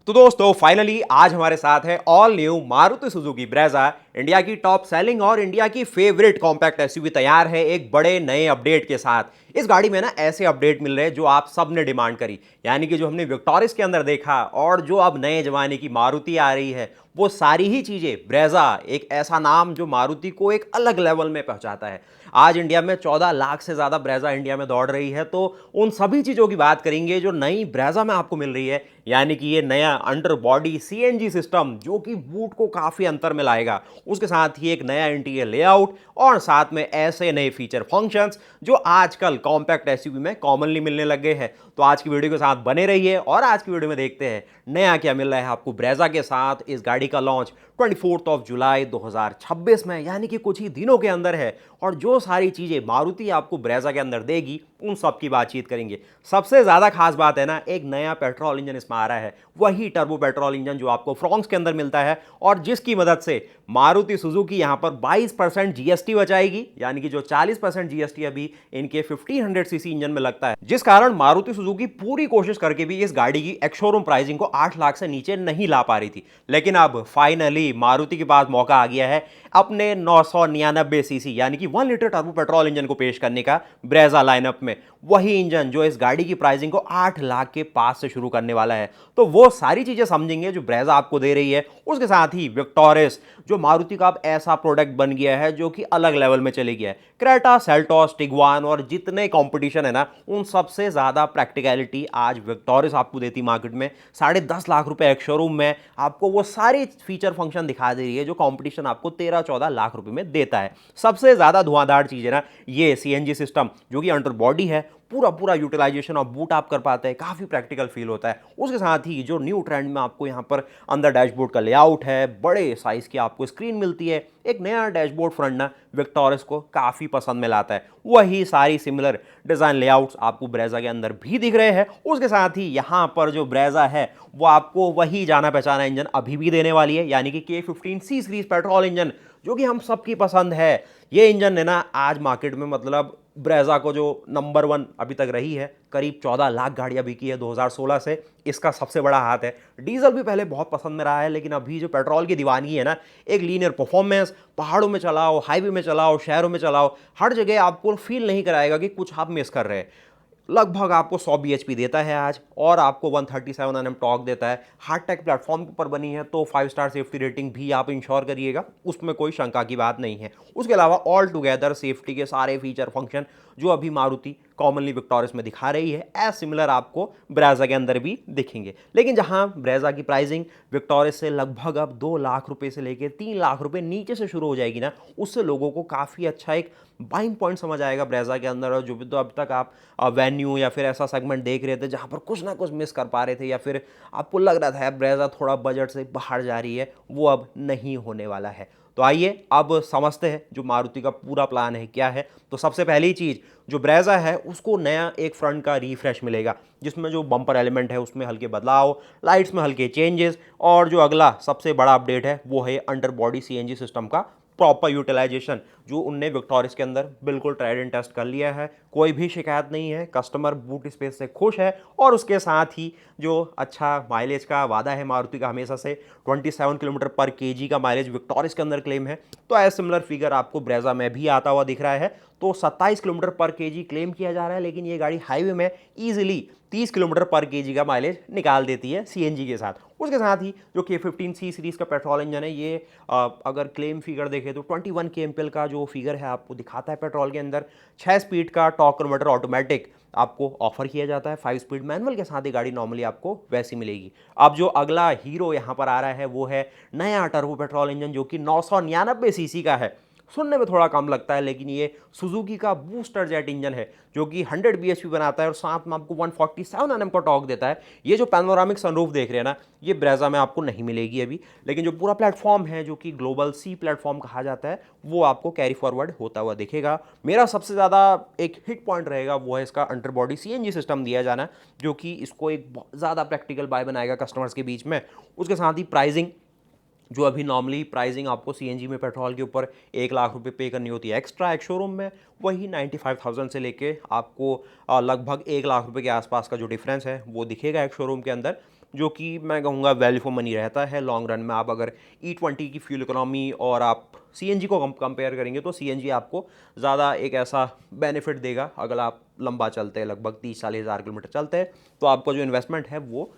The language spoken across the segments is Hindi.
तो दोस्तों फाइनली आज हमारे साथ है all new Maruti Suzuki Brezza. India की टॉप सेलिंग और इंडिया की फेवरेट कॉम्पैक्ट एसयूवी तैयार है एक बड़े नए अपडेट के साथ। इस गाड़ी में ना ऐसे अपडेट मिल रहे हैं जो आप सब ने डिमांड करी, यानी कि जो हमने विक्टोरिस के अंदर देखा और जो अब नए जमाने की मारुति आ रही है वो सारी ही चीजें ब्रेजा, एक ऐसा नाम जो मारुति को एक अलग लेवल में पहुंचाता है। आज इंडिया में 14 लाख से ज्यादा ब्रेजा इंडिया में दौड़ रही है, तो उन सभी चीजों की बात करेंगे जो नई ब्रेजा में आपको मिल रही है। यानी कि ये नया अंडर बॉडी सीएनजी सिस्टम जो कि बूट को काफी अंतर में लाएगा, उसके साथ ही एक नया इंटीरियर लेआउट और साथ में ऐसे नए फीचर फंक्शंस जो आजकल कॉम्पैक्ट एसयूवी में कॉमनली मिलने लग गए हैं। तो आज की वीडियो के साथ बने रहिए और आज की वीडियो में देखते हैं नया क्या मिल रहा है आपको ब्रेजा के साथ। इस गाड़ी का लॉन्च 24 जुलाई 2026 में, यानी कि कुछ ही दिनों के अंदर है, और जो सारी चीजें मारुति आपको ब्रेजा के अंदर देगी उन सब की बातचीत करेंगे। सबसे ज्यादा खास बात है ना, एक नया पेट्रोल इंजन इसमें आ रहा है, वही टर्बो पेट्रोल इंजन जो आपको फ्रॉन्क्स के अंदर मिलता है और जिसकी मदद से मारुति सुजुकी यहां पर 22% जीएसटी बचाएगी, यानी कि जो 40% जीएसटी अभी इनके 1500 सीसी इंजन में लगता है, जिस कारण मारुति सुजुकी पूरी कोशिश करके भी इस गाड़ी की एक्स शोरूम प्राइसिंग को 8 लाख से नीचे नहीं ला पा रही थी। लेकिन अब फाइनली मारुति के पास मौका आ गया है अपने 999 सीसी यानी कि 1 लीटर टर्बो पेट्रोल इंजन को पेश करने का ब्रेजा लाइनअप में। वही इंजन जो इस गाड़ी की प्राइसिंग को 8 लाख के पास से शुरू करने वाला है। तो वो सारी चीजें समझेंगे जो ब्रेजा आपको दे रही है। उसके साथ ही विक्टोरिस जो मारुति का अब ऐसा प्रोडक्ट बन गया है जो कि अलग लेवल में चले गया है। क्रेटा, सेल्टोस, टिगवान और जितने कंपटीशन है ना, उन सबसे ज्यादा प्रैक्टिकलिटी आज विक्टोरिस आपको देती मार्केट में। 10.5 लाख रुपए एक शोरूम में आपको वो सारे फीचर फंक्शन दिखा दे रही है जो कंपटीशन आपको 13-14 लाख रुपए में देता है। सबसे ज्यादा धुआंधार चीज है ना ये सीएनजी सिस्टम जो कि अंडर बॉडी है, पूरा पूरा यूटिलाइजेशन ऑफ बूट आप कर पाते हैं, काफी प्रैक्टिकल फील होता है। उसके साथ ही जो न्यू ट्रेंड में आपको यहां पर अंदर डैशबोर्ड का लेआउट है, बड़े साइज की आपको स्क्रीन मिलती है, एक नया डैशबोर्ड फ्रंट ना विक्टोरिस को काफी पसंद में लाता है। वही सारी सिमिलर डिजाइन लेआउट्स आपको ब्रेजा के अंदर भी दिख रहे हैं। उसके साथ ही यहां पर जो ब्रेजा है वो आपको वही जाना पहचाना इंजन अभी भी देने वाली है, यानी कि K15C सीरीज पेट्रोल इंजन जो कि हम सबकी पसंद है। ये इंजन है ना आज मार्केट में मतलब ब्रेजा को जो नंबर 1 अभी तक रही है, करीब 14 लाख गाड़ियां बिकी है 2016 से, इसका सबसे बड़ा हाथ है। डीजल भी पहले बहुत पसंद में रहा है, लेकिन अभी जो पेट्रोल की दीवानगी है ना, एक लीनियर परफॉर्मेंस, पहाड़ों में चलाओ, हाईवे में चलाओ, शहरों में चलाओ, हर जगह आपको फील नहीं कराएगा कि कुछ आप मिस कर रहे हैं। लगभग आपको 100 bhp देता है आज, और आपको 137 Nm टॉर्क देता है। हार्डटेक प्लेटफॉर्म के ऊपर बनी है तो 5 स्टार सेफ्टी रेटिंग भी आप इंश्योर करिएगा, उसमें कोई शंका की बात नहीं है। उसके अलावा ऑल टुगेदर सेफ्टी के सारे फीचर फंक्शन जो अभी मारुति कॉमनली विक्टोरिस में दिखा रही है, एज सिमिलर आपको ब्रेजा के अंदर भी दिखेंगे। लेकिन जहां ब्रेजा की प्राइसिंग विक्टोरिस से लगभग अब 2 लाख रुपए से लेकर 3 लाख रुपए नीचे से शुरू हो जाएगी ना, उससे लोगों को काफ़ी अच्छा एक बाइंग पॉइंट समझ आएगा ब्रेजा के अंदर। और जो भी तो अब तक आप वेन्यू या फिर ऐसा सेगमेंट देख रहे थे जहां पर कुछ ना कुछ मिस कर पा रहे थे, या फिर आपको लग रहा था ब्रेजा थोड़ा बजट से बाहर जा रही है, वो अब नहीं होने वाला है। तो आइए अब समझते हैं जो मारुति का पूरा प्लान है क्या है। तो सबसे पहली चीज, जो ब्रेजा है उसको नया एक फ्रंट का रिफ्रेश मिलेगा, जिसमें जो बम्पर एलिमेंट है उसमें हल्के बदलाव, लाइट्स में हल्के चेंजेस, और जो अगला सबसे बड़ा अपडेट है वो है अंडर बॉडी सीएनजी सिस्टम का प्रॉपर यूटिलाइजेशन, जो उनने विक्टोरिस के अंदर बिल्कुल ट्राइड एंड टेस्ट कर लिया है। कोई भी शिकायत नहीं है, कस्टमर बूट स्पेस से खुश है। और उसके साथ ही जो अच्छा माइलेज का वादा है मारुति का हमेशा से, 27 किलोमीटर पर केजी का माइलेज विक्टोरिस के अंदर क्लेम है, तो ऐसा सिमिलर फिगर आपको ब्रेजा में भी आता हुआ दिख रहा है। तो 27 किलोमीटर पर केजी क्लेम किया जा रहा है, लेकिन ये गाड़ी हाईवे में इजीली 30 किलोमीटर पर केजी का माइलेज निकाल देती है सीएनजी के साथ। उसके साथ ही जो K15C सीरीज का पेट्रोल इंजन है, ये अगर क्लेम फिगर देखें तो 21 kmpl का जो फिगर है आपको दिखाता है पेट्रोल के अंदर। 6 स्पीड का टॉर्क कन्वर्टर ऑटोमेटिक आपको ऑफर किया जाता है, 5 स्पीड मैनुअल के साथ ही गाड़ी नॉर्मली आपको वैसी मिलेगी। अब जो अगला हीरो यहाँ पर आ रहा है वो है नया टर्बो पेट्रोल इंजन जो कि 999 सीसी का है। सुनने में थोड़ा कम लगता है, लेकिन ये सुजुकी का बूस्टर जेट इंजन है जो कि 100 bhp बनाता है और साथ में आपको 147 Nm का टॉर्क देता है। ये जो पैनोरामिक सनरूफ देख रहे हैं ना, ये ब्रेजा में आपको नहीं मिलेगी अभी, लेकिन जो पूरा प्लेटफॉर्म है जो कि ग्लोबल सी प्लेटफॉर्म कहा जाता है, वो आपको कैरी फॉरवर्ड होता हुआ दिखेगा। मेरा सबसे ज़्यादा एक हिट पॉइंट रहेगा वो है इसका अंडर बॉडी सीएनजी सिस्टम दिया जाना, जो कि इसको एक बहुत ज़्यादा प्रैक्टिकल बाय बनाएगा कस्टमर्स के बीच में। उसके साथ ही प्राइसिंग, जो अभी नॉर्मली प्राइसिंग आपको सीएनजी में पेट्रोल के ऊपर 1 लाख रुपए पे करनी होती है एक्स्ट्रा एक शोरूम में, वही 95,000 से लेके आपको लगभग 1 लाख रुपए के आसपास का जो डिफरेंस है वो दिखेगा एक शोरूम के अंदर। जो कि मैं कहूँगा वैल्यू फॉर मनी रहता है लॉन्ग रन में। आप अगर E20 की फ्यूल इकोनॉमी और आप CNG को कंपेयर करेंगे तो CNG आपको ज़्यादा एक ऐसा बेनिफिट देगा। अगर आप लंबा चलते हैं, लगभग 30-40 हज़ार किलोमीटर चलते हैं, तो आपका जो इन्वेस्टमेंट है वो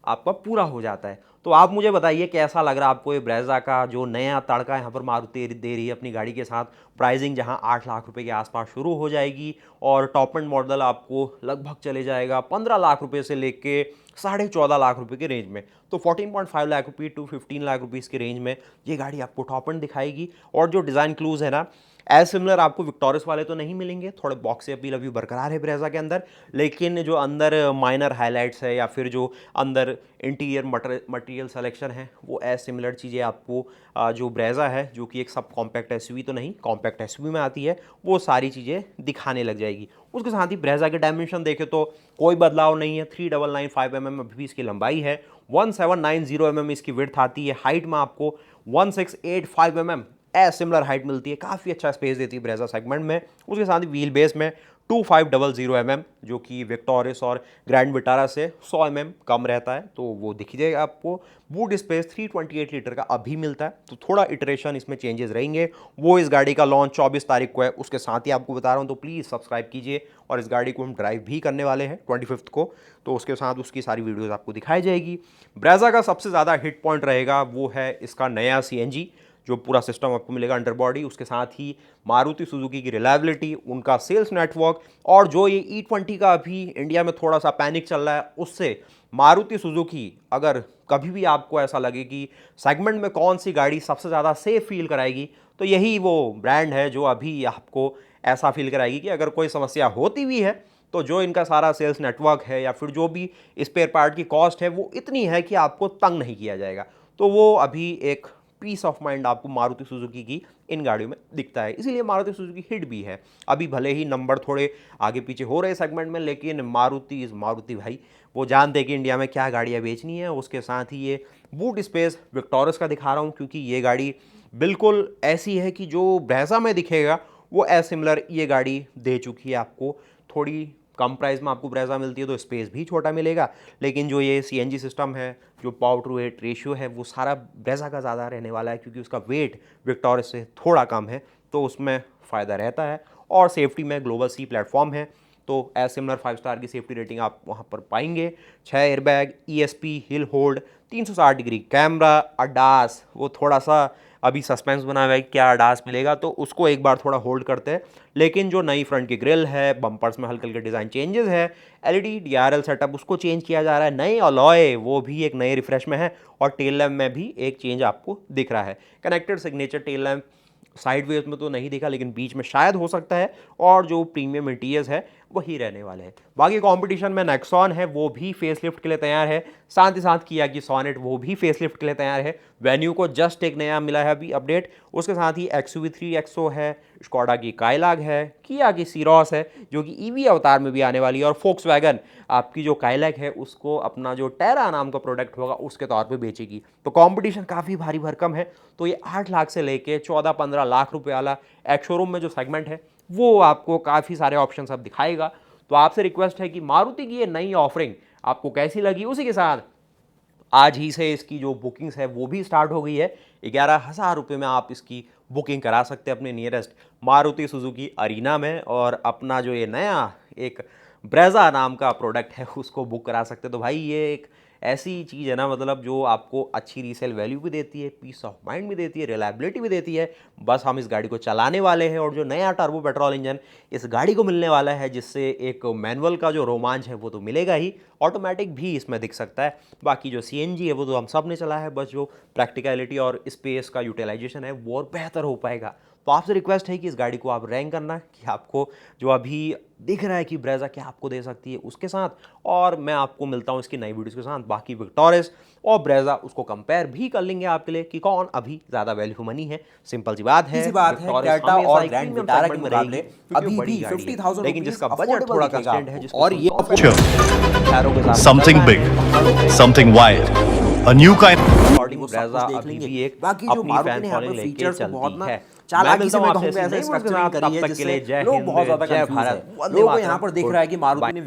आपका पूरा हो जाता है। तो आप मुझे बताइए कैसा लग रहा है आपको ये ब्रेजा का जो नया तड़का यहाँ पर मारुति दे रही है अपनी गाड़ी के साथ। प्राइसिंग जहाँ 8 लाख रुपए के आसपास शुरू हो जाएगी और टॉप एंड मॉडल आपको लगभग चले जाएगा 15 लाख रुपए से लेके 14.5 लाख रुपए के रेंज में। तो 14.5 लाख रुपये टू 15 लाख रुपीज़ के रेंज में ये गाड़ी आपको टॉप एंड दिखाएगी। और जो डिज़ाइन क्लूज है ना, एज सिमिलर आपको विक्टोरियस वाले तो नहीं मिलेंगे, थोड़े बॉक्स से अपील अभी बरकरार है ब्रेजा के अंदर, लेकिन जो अंदर माइनर हाइलाइट्स है या फिर जो अंदर इंटीरियर मटेरियल सिलेक्शन है वो एज सिमिलर चीज़ें आपको जो ब्रेजा है, जो कि एक सब कॉम्पैक्ट एसयूवी तो नहीं, कॉम्पैक्ट एसयूवी में आती है, वो सारी चीज़ें दिखाने लग जाएगी। उसके साथ ही ब्रेजा के डायमेंशन देखें तो कोई बदलाव नहीं है। 3995 mm अभी भी इसकी लंबाई है, 1790 mm इसकी विड्थ आती है। हाइट में आपको 1685 mm एज सिमिलर हाइट मिलती है, काफ़ी अच्छा स्पेस देती है ब्रेजा सेगमेंट में। उसके साथ ही व्हील बेस में 2500 mm, जो कि विक्टोरियस और ग्रैंड विटारा से 100 mm कम रहता है, तो वो दिख जाएगा आपको। बूट स्पेस 328 लीटर का अभी मिलता है, तो थोड़ा इटरेशन इसमें चेंजेस रहेंगे। वो इस गाड़ी का लॉन्च 24 तारीख को है, उसके साथ ही आपको बता रहा हूँ, तो प्लीज़ सब्सक्राइब कीजिए। और इस गाड़ी को हम ड्राइव भी करने वाले हैं 25 को, तो उसके साथ उसकी सारी वीडियोज़ आपको दिखाई जाएगी। ब्रेजा का सबसे ज़्यादा हिट पॉइंट रहेगा वो है इसका नया CNG, जो पूरा सिस्टम आपको मिलेगा अंडर बॉडी। उसके साथ ही मारुति सुजुकी की रिलायबिलिटी, उनका सेल्स नेटवर्क, और जो ये E20 का अभी इंडिया में थोड़ा सा पैनिक चल रहा है, उससे मारुति सुजुकी अगर कभी भी आपको ऐसा लगे कि सेगमेंट में कौन सी गाड़ी सबसे ज़्यादा सेफ फील कराएगी, तो यही वो ब्रांड है जो अभी आपको ऐसा फील कराएगी कि अगर कोई समस्या होती भी है तो जो इनका सारा सेल्स नेटवर्क है या फिर जो भी स्पेयर पार्ट की कॉस्ट है वो इतनी है कि आपको तंग नहीं किया जाएगा। तो वो अभी एक पीस ऑफ माइंड आपको मारुति सुजुकी की इन गाड़ियों में दिखता है, इसीलिए मारुति सुजुकी हिट भी है। अभी भले ही नंबर थोड़े आगे पीछे हो रहे सेगमेंट में, लेकिन मारुति इज़ मारुति भाई, वो जानते हैं कि इंडिया में क्या गाड़ियाँ बेचनी है। उसके साथ ही ये बूट स्पेस विक्टोरियस का दिखा रहा हूँ, क्योंकि ये गाड़ी बिल्कुल ऐसी है कि जो ब्रेजा में दिखेगा वो एज सिमिलर ये गाड़ी दे चुकी है आपको। थोड़ी कम प्राइस में आपको ब्रेजा मिलती है तो स्पेस भी छोटा मिलेगा, लेकिन जो ये CNG सिस्टम है, जो पावर टू वेट रेशियो है, वो सारा ब्रेजा का ज़्यादा रहने वाला है, क्योंकि उसका वेट विक्टोरियस से थोड़ा कम है, तो उसमें फ़ायदा रहता है। और सेफ्टी में ग्लोबल C प्लेटफॉर्म है, तो एज सिमिलर 5 स्टार की सेफ्टी रेटिंग आप वहाँ पर पाएंगे। 6 airbag, ESP, hill hold, 360 degree camera, ADAS, वो थोड़ा सा अभी सस्पेंस बना हुआ है क्या अडास मिलेगा, तो उसको एक बार थोड़ा होल्ड करते हैं। लेकिन जो नई फ्रंट की ग्रिल है, बम्पर्स में हल्के हल्के डिज़ाइन चेंजेस है, LED DRL सेटअप उसको चेंज किया जा रहा है, नए अलॉय वो भी एक नए रिफ्रेश में है, और टेल लैम्प में भी एक चेंज आपको दिख रहा है। Connected signature tail lamp side वेज में तो नहीं दिखा, लेकिन बीच में शायद हो सकता है, और जो प्रीमियम इंटीरियर्स है वही रहने वाले हैं। बाकी कंपटीशन में नेक्सॉन है, वो भी फेसलिफ्ट के लिए तैयार है, साथ ही साथ किया कि सोनेट वो भी फेसलिफ्ट के लिए तैयार है। वेन्यू को जस्ट एक नया मिला है अभी अपडेट। उसके साथ ही XUV3 एक्सो है, स्कोडा की काइलाग है, किया की सीरोस है जो कि EV अवतार में भी आने वाली है, और फोक्सवैगन आपकी जो काइलाग है उसको अपना जो टेरा नाम का प्रोडक्ट होगा उसके तौर पे बेचेगी। तो कंपटीशन काफ़ी भारी भरकम है। तो ये 8 लाख से लेके 14-15 लाख रुपए वाला एक्स शोरूम में जो सेगमेंट है वो आपको काफ़ी सारे ऑप्शन अब दिखाएगा। तो आपसे रिक्वेस्ट है कि मारुति की ये नई ऑफरिंग आपको कैसी लगी। उसी के साथ आज ही से इसकी जो बुकिंग्स है वो भी स्टार्ट हो गई है। 11,000 रुपये में आप इसकी बुकिंग करा सकते हैं अपने नियरेस्ट मारुति सुजुकी अरीना में, और अपना जो ये नया एक ब्रेजा नाम का प्रोडक्ट है उसको बुक करा सकते हैं। तो भाई ये एक ऐसी चीज़ है ना, मतलब जो आपको अच्छी रीसेल वैल्यू भी देती है, पीस ऑफ माइंड भी देती है, रिलायबिलिटी भी देती है। बस हम इस गाड़ी को चलाने वाले हैं, और जो नया टर्बो पेट्रोल इंजन इस गाड़ी को मिलने वाला है, जिससे एक मैनुअल का जो रोमांच है वो तो मिलेगा ही, ऑटोमेटिक भी इसमें दिख सकता है। बाकी जो CNG है वो तो हम सब ने चला है, बस जो प्रैक्टिकलिटी और स्पेस का यूटिलाइजेशन है वो और बेहतर हो पाएगा। तो आपसे रिक्वेस्ट है कि इस गाड़ी को आप रैंक करना कि आपको जो अभी दिख रहा है कि ब्रेजा क्या आपको दे सकती है उसके साथ, और मैं आपको मिलता हूँ इसकी नई वीडियोस के साथ। बाकी विक्टोरियस और ब्रेजा उसको कंपेयर भी कर लेंगे आपके लिए कि कौन अभी ज़्यादा वैल्यू फॉर मनी है। सिंपल सी बात है, क्रेटा और ग्रैंड विटारा के मुकाबले अभी भी 50,000 लेकिन जिसका बजट थोड़ा कंस्टेंट है, और ये something big, something wide, a new kind Brezza अभी भी एक बाकी जो अपनी मारुति फैन ने यहाँ पर फॉलोइंग लेके फीचर्स को बहुत चलती ना है। चालाकी से मैं मैं कहूँगा ऐसे मिलता हूँ स्ट्रक्चरिंग आपसे करी है तब तक के लिए जिससे जय लोग हिंद, बहुत ज्यादा जय कंफ्यूज भारत, है। वंदे लोगों को मातरम, यहाँ पर दिख रहा है कि मारुति ने